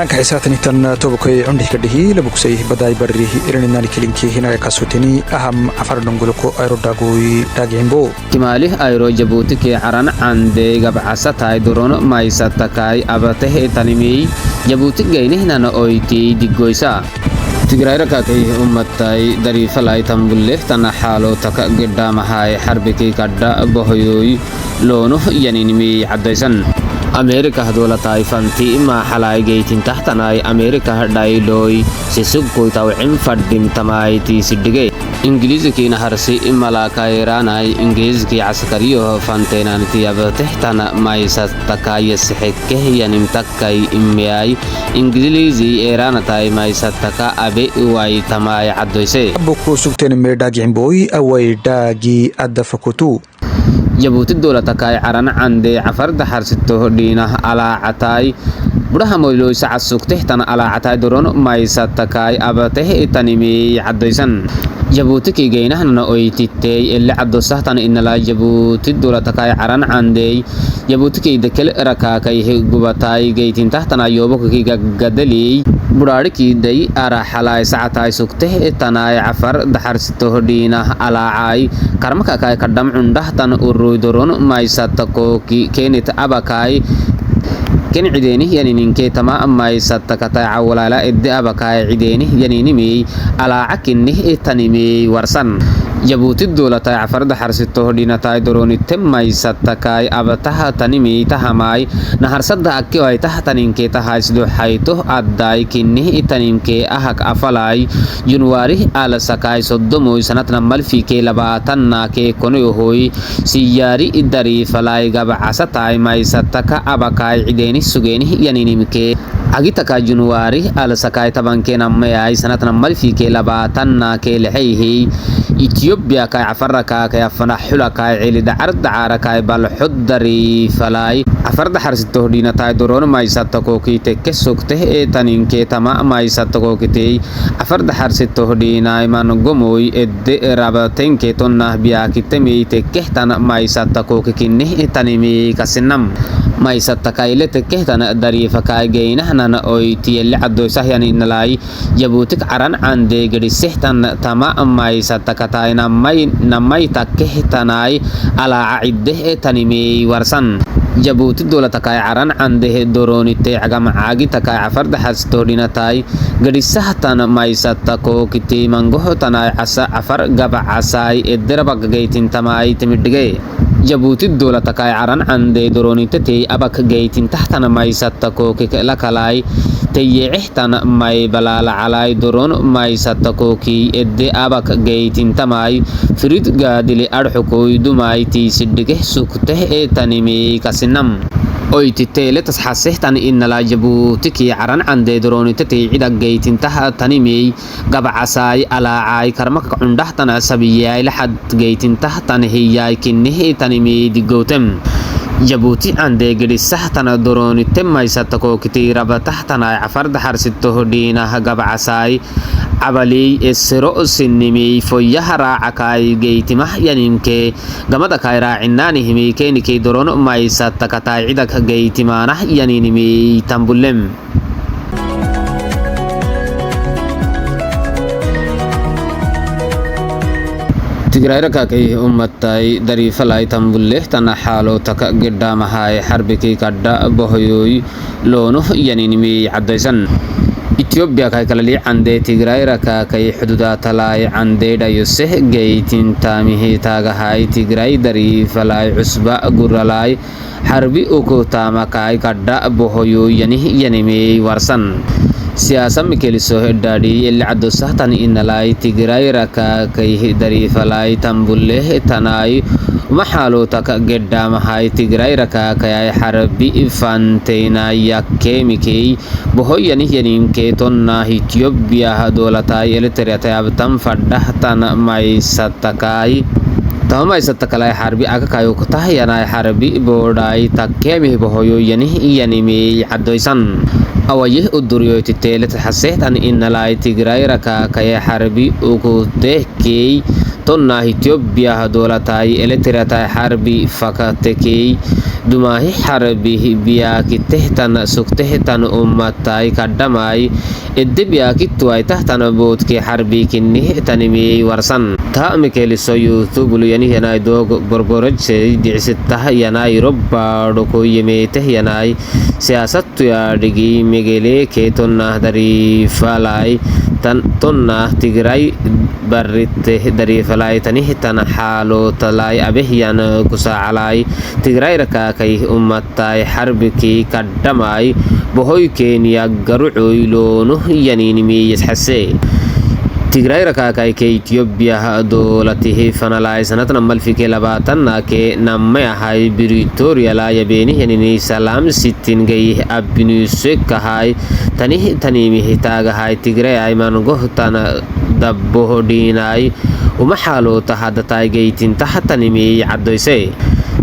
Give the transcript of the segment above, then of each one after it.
فنانك حساتني تن توبكي عندي كده لبوكسي بداي بريه إرني كلينكي هنا كاسوتني أهم عفر نقولكو أيرو داغوي داغيمبو كماله أيرو جبوتي كي عران عندي قبعسة تاي درون ما يستكاي أبته تنمي جبوتي جينه هنا أويتي ديجويسا تجريرا كاكي أمتاي دري فلاي تنبله تنحالو تك قدام هاي حربكي كدا بهيوي لونه ينينمي عديسن أمريكا هدول طائفانتي ما حلاي جيتين تحتناي أمريكا دايلوي سيسوق كوي توعم فردم تمايتي سدقي إنجليزي كي نهرسي ملاكا إيراناي إنجليزي كي عسكريو فانتينانتي أبتحتنا ما يستكاي يسحكه ينمتكاي إمياي إنجليزي إيران تاي ما يستكا أبي واي تماي عدويسي بوكو سوكتين ميرداجي عمبوي أوي داجي أدفكوتو جبوت الدولة تكاي عران عندي عفر دحر ستو دينه على عتاي بدها مولو ساعة سوكته تنا على عتاي درون ما يستكاي أبته تنمي عديسن جبوت كي جينه نويتي اللي عدو سهتن إن لا جبوت الدولة تكاي عران عندي جبوت كي دكل ركاكي جبتاي جيتين تحتنا يوبك كي جدلي buraarikii day ara xalaay sacataay sugteh tanaay cafar daxar sito hodhiina alaacay karmaka kaay kadham cundhahtan uruidoron maysatako keenit abakaay ken cideeni yanininkee tama maysatakatai cawalaala edde abakaay cideeni yaninimey alaaca kinnih tanimey warsan جبوت الدولة تاي عفر دحر ستو هدينا تاي دروني تم مايستكاي أبتها تنمي تهماي نهر صد أكي واي تحتنينكي تهاي سدو حيثو أداي كنه تنمكي أحك أفلاي جنواري آل سكاي صدموي سنة نمال فيكي لباتنا كي كونيو هوي سياري إداري فلاي غبعاسة تاي مايستكا أبكاي عديني سوغيني ينينيمكي أجيتك جنواري على سكاي طبعا كنا مياي سنة نمال فيكي لباتنا كي لحيه إثيوبيا كاي عفركا كاي فنحلا كاي عيل دعر دعارة كاي بالحدري فلاي عفرد حرستو دينا تاي درون ما يساتكو كي تكسوكته تنين كي تما ما يساتكو كي عفرد حرستو دينا إيمان قموي إد رابطين كي تنه بيا كي تمي تكهتن ما يساتكو كي نه تنمي كسنم ما يساتكاي لتكهتن دري فكاي جينه نانا أويتي اللي عدو سهياني نلاي جبوتك عران عندي قد سهتن تما ما يساتك تاي نماي تكهتناي على عده تنمي ورسن جبوت الدولة تكاي عران عنده دروني تي عقام عاقي تكاي عفر دحستو دينا تاي قد سهتن ما يساتكو كتي منغوه تناي عسا عفر قبع عساي الدربق جيتين تماي تمدقي جبوت الدولة تكاي عران عنده دروني تي أبك جيتين تحتنا ما يساتكو كلاكالاي تيعهتن ماي بلال علاي درون ماي ستكوكي ادي ابك جيتين تماي فريد قادلي ارحكوي دماي تي سدقه سكته تنمي كسنم اويتي تيلي تصحسهتن ان لا جبوتكي عران عندي دروني تتي عدا جيتين تها تنمي قبعساي على عاي كرمك عندهتن سبياي لحد جيتين تحتن هياي كنه تنمي ديقوتم جبوتي عندي قد سحتنا دروني تم يستكو كتير بتحتنا عفر دحر ستو دينا قبعساي عبلي السرو سنمي فويها راعكاي جيتي مح ينمكي قمدا كاي راعناني همي كينكي درون ما يستكتاي عدك جيتي مانح ينمي تنبلم تجريرا كي أمتاي دري فلاي تنبله تنحالو تك قدام هاي حربكي كدا بهيوي لونه ينينمي عديسن إثيوبيا كاي كلالي عندي تجريرا كي حدودات لاي عندي دايوسه جيتين تاميه تاغا هاي تجري دري فلاي عصبة قرلاي حربي اوكو تاما كاي كدا بهيوي ينينمي ورسن سياسة مكيلسو هدادي اللي عدو سهتاني إن لاي تجراي ركا كي دري فلاي تنبله تناي محالو تك قدام هاي تجراي ركا كي حربي فانتينا يكيميكي بهو ينين كيتونا إثيوبيا دولتاي إلترياتي أبتن فدهتن ماي ستكاي تهم يستكلاي حربي أكايو كتاهي أنا حربي بوداي تكيمي بهو ينمي عدويسان أويه الدريو تتيلت حسيت أن إن لاي تجراي ركا كي حربي أكو تهكي tonna Ethiopia dowlatai eletratai harbi fakatekei dumahi harbi biakitehtan suktehtan ummatai kadamai eddebiakittuai tahtan bootki harbi kinni tanimi warsan ta mikeliso YouTube yani yanai dog borborajse dicsittah yanai robbado ko yemeteh yanai siyasattu yadigi megele ke tonna dari falai tan tonna Tigray barritte dari falai tani tan halo talai abehyan kusaalai Tigray raka kai ummatai harbiki kadamai bohoy Kenya garucoy loono yaninimi yasxase Tigray raka kai ke Ethiopia dowlatihi fanalai sanatan malfike labatanna ke namme ahay Pretoria la yabeni yanini salam sittin gay abinuse kahay tanimi hitaga hay Tigray ayman gohtana dabbo dinay umahalo tahadatai gaytin tahatanimi caddoyse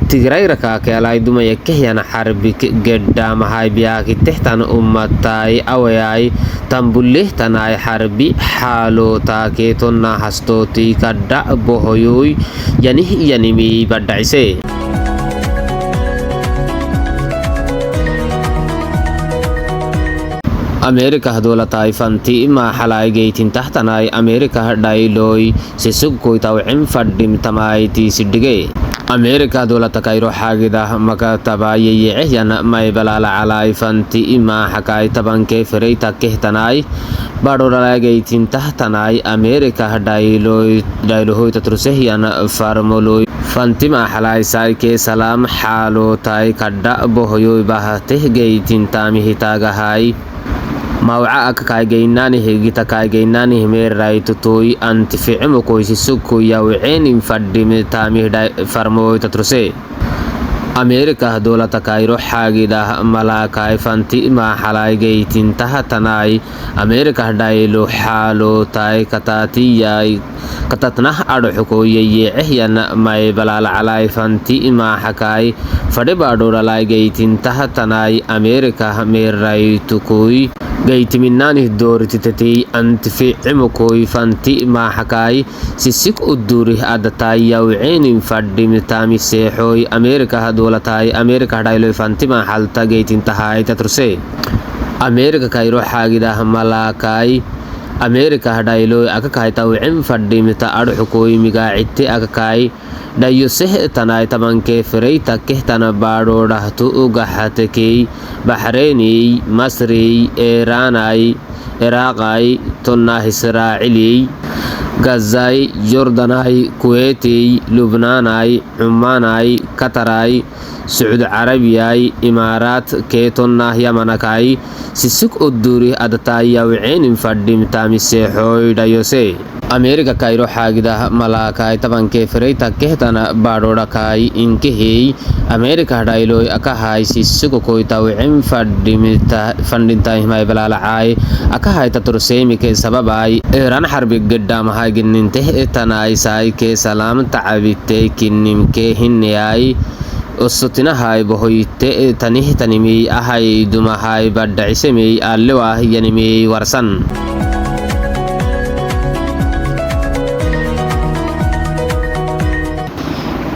Tigray raka ke alay dumaya kahyana harbi gedamahay biakitehtan ummatai awayay tambuleh tanay harbi halo taake tonna hastoti kadda bohoyoy yanimi baddaise Amerika dowlatai fanti ma halay gaytin tahtanay Amerika dhayloy sisugkoy tawcin faddim tamayti siddige Amerika dowlata kayro xaagida makatabayeye yana may balala calay fanti ma xakay tabanke fereyta kehtanay badoralagaytin tahtanay Amerika dhaylohoy tatrusehyan farmoloy fanti ma halay sayke salam xaalo tay kadda bohoyoy bahateh gaytin tamihitagahay mawca akakai gaynani higita kai gaynani meeray tutoy antifi'mu koysisuku yawceen infaddim tamih farmoy tatruse Amerika dowlata kayro xaagida malakai fanti ma halay gaytin tahatanay Amerika dhaylo xaalo tay katatiyay katatnah adhukoyeye ehyan may balala calay fanti ma xakay fadhi badoralay gaytin tahatanay Amerika meeray tukoy gaytiminani doorititati antifi'mukoy fanti ma xakay sisik uduri adatay yawceen infaddim tami seexoy Amerika dowlatai Amerika dhaylo fanti ma halta gaytin tahay tatruse Amerika kayro xaagida malakai Amerika dhaylo akakai tawcin fadhimta adhukoy migacitte akakai dhayoseh tanay tabanke fereyta kehtana badodhahtu ugahatekey Bahraini Masri Iranai Iraqai tonna Israeli Gazai Jordanai Kuwaiti Lubnanai Ummanai Qatarai Saudi Arabia Imarat ke tonna Yamanakai sisuk uduri adatay yawceen faddim tamiseexoy dhayose Amerika kayro xaagida malakai tabanke fereyta kehtana badodhakai inkehey Amerika dhayloy akahay sisuko koy tawcin fandintay may balalacay akahay taturseemi ke sababay Iran harbi gedamahay ginninteh tanay say ke salam tacabite kinnimke hinnayay usutinahay bohoyte tanih tanimi ahay dumahay baddacisemey allewah yanimi warsan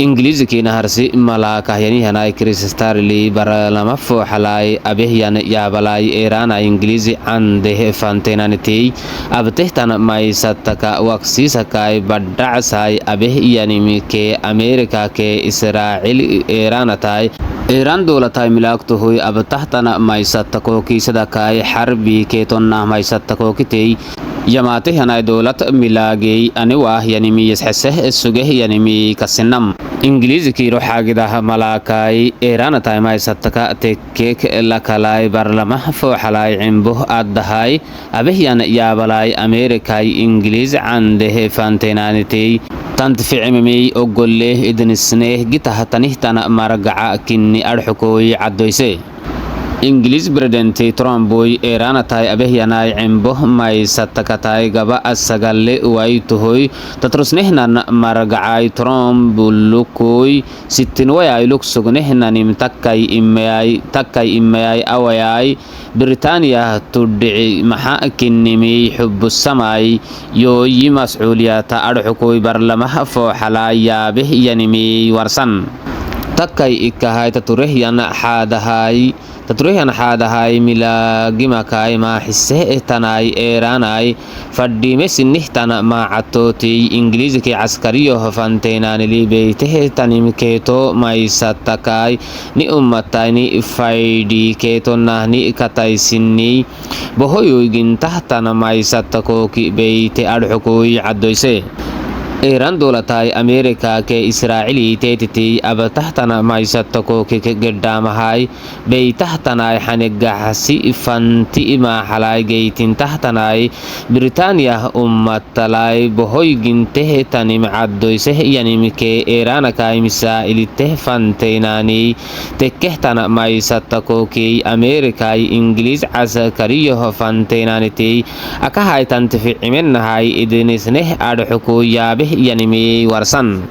Ingilizi kina harsi malaka yani hanay Chris Starley baralama foxalay abehyan yabalay Iran Ingilizi ande fantenaniti abtehtan maysataka waksisakay baddacsay abehyanimi ke Amerika ke Israel Iran tay Iran dowlatai milaktuhoy abtahtana maysatako kisadakay harbi ke tonna maysatako kitey yamate hanay dowlat milagay aniwah yanimi yasxaseh sugeh yanimi kasinam Ingilizi kiro xaagida malakai Iran tay maysataka tekkek lakalay barlama foxalay cimbo addahay abehyan yabalay Amerika Ingilizi ande fantenaniti tantificimimi ogolle idnisneh gitaha tanihtana maragaca kinni adhukoy caddoyse Ingiliz Presidenti Trump boy Iran tay abehyanay cimbo maysatakatay gaba asagalle waytuhoy tatrusnehnan margacay Trump bulukoy sittinwayay luksugnehnannim takkay imayay awayay Britaniya tudhici maxaa kinnimi xubbusamay yooyi mas'uuliyata adhukoy barlamaha fooxalay yaabeh yanimi warsan takkay ikkahay taturehyan xaadahay milaagimakay maaxise tanay eeranay fadhiime sinnihtana maacatootay ingiliizki caskariyo hofanteenaanili beytehe tanimkeeto maysatakay ni ummatayni faydhi keetonahni kataysinni bohoyoygintahtan maysatakooki beyte adhukoy caddoyse Iran dowlatay Amerika ke Israeli teetiti abatahtana maysatakooki geddaamahay beytahtanay xanigahasi fanti maaxalay geytintahtanay Britaniya ummatalay bohoyginteh tanim caddoyseh yanimke Iranakay misaa'iliteh fanteynaani tekkehtana maysatakooki Amerikay Ingiliz caskariyoh fanteynaaniti akahaytantificimenahay idinisneh adhukoy yaabeh yanimi warsan